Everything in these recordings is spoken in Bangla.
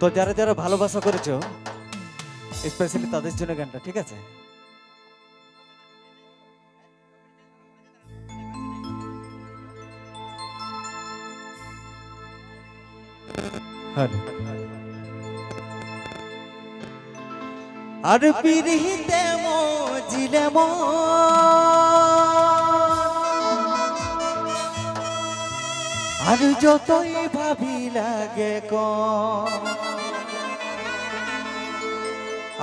তো যারা যারা ভালোবাসা করেছো স্পেশালি তাদের জন্য গানটা, ঠিক আছে? হ্যালো। আর পিরিতে মজিলে আর যতই ভাবি লাগে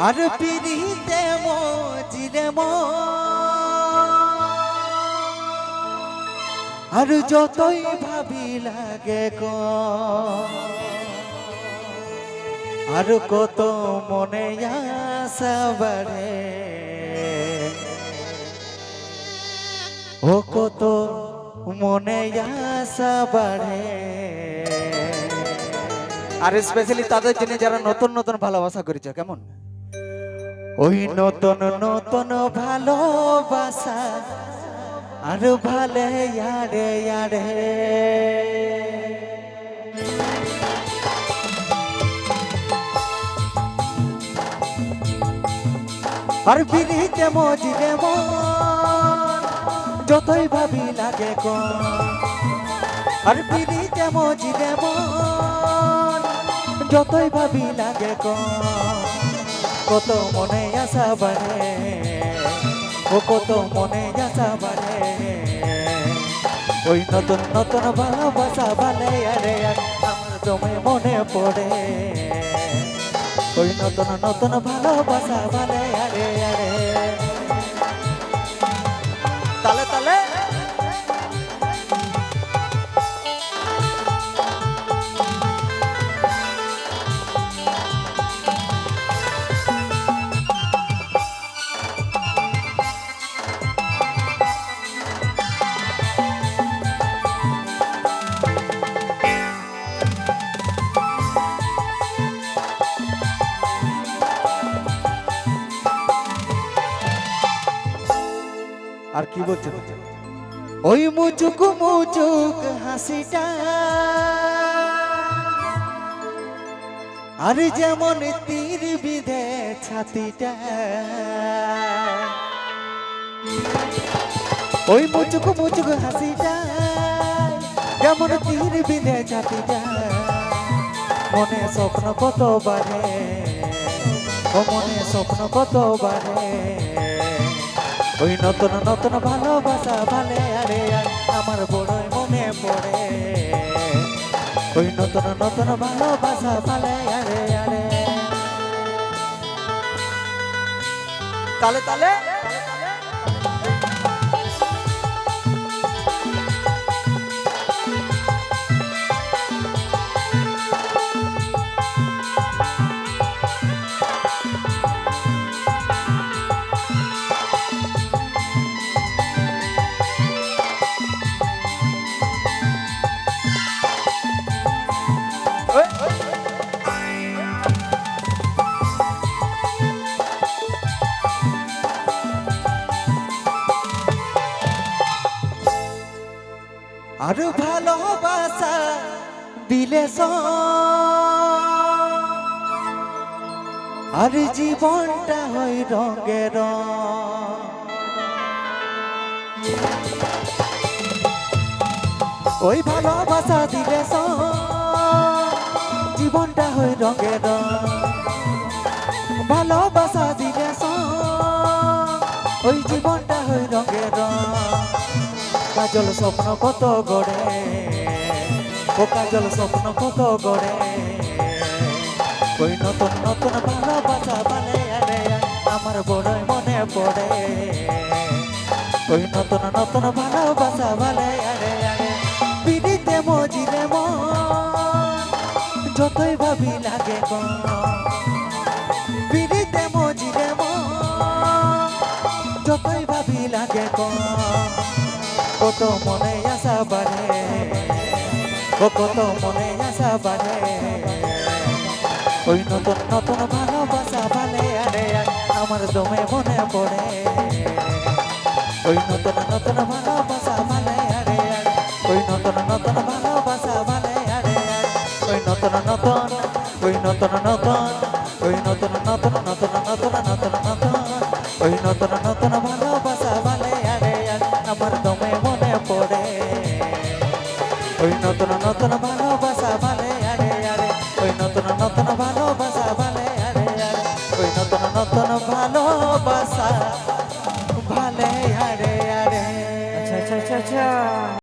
আর পিরিতে মজিলে আর যতই ভাবি লাগে আর কত মনে আশা বাড়ে ও কত মনে আশা বাড়ে। আর স্পেশালি তাদের জন্য যারা নতুন নতুন ভালোবাসা করেছে, কেমন ওই নতুন নতুন ভালোবাসা আর ভালে ইয়ারে ইয়ারে আর পিরিতে মজিলে যতই ভাবি লাগে আর পিরিতে মজিলে যতই ভাবি লাগে কত মনে আশা বাড়ে ও কত মনে আশা বাড়ে ওই নতুন নতুন ভালোবাসা ভালে আরে আমার জমে মনে পড়ে ওই নতুন নতুন ভালোবাসা ভালে আরে আরে তালে তালে আর কি বলছে ওই মুচুক মুচুক হাসিটা আর যেমন তীর বিধে ছাতিটা ওই মুচুক মুচুক হাসিটা যেমন তীর বিধে ছাতিটা মনে স্বপ্ন কত বাড়ে ও মনে স্বপ্ন কত বাড়ে ওই নতুন নতুন ভালোবাসা ভালে আরে আমার বড়ই মনে পড়ে ওই নতুন নতুন ভালোবাসা ভালে আরে আরে তালে তালে আর ভালোবাসা দিলে আর জীবনটা হয় রঙের ওই ভালোবাসা দিলে জীবনটা হয় রঙের ভালোবাসা দিলে ওই জীবনটা হয় রঙের কাজল স্বপ্ন কত গড়ে ও কাজল স্বপ্ন কত গড়ে ওই নতুন নতুন ভালোবাসা ভালে আরে আমার বড়ই মনে পড়ে ওই নতুন নতুন ভালোবাসা ভালে আরে আরে পিড়িতে মজিলে যতই ভাবি লাগে পিড়িতে মজিলে যতই ভাবি লাগে কত মনে আশা বাড়ে ও কত মনে আশা বাড়ে ওই নতুন নতুন ভালোবাসা ভালে আরে আমার দমে মনে পড়ে ওই নতুন নতুন ভালোবাসা ভালে আরে ওই নতুন নতুন ভালোবাসা ভালে আরে ওই নতুন নতুন ওই নতুন নতুন ওই নতুন নতুন নতুন নতুন নতুন নতুন ওই নতুন নতুন ভালোবাসা ভালে আরে আমার দমে মনে পড়ে ওই নতুন নতুন ভালোবাসা ভালে আরে ওই নতুন নতুন ভালোবাসা ভালে আরে ওই নতুন নতুন ভালোবাসা ভালে আরে আচ্ছা আচ্ছা আচ্ছা আচ্ছা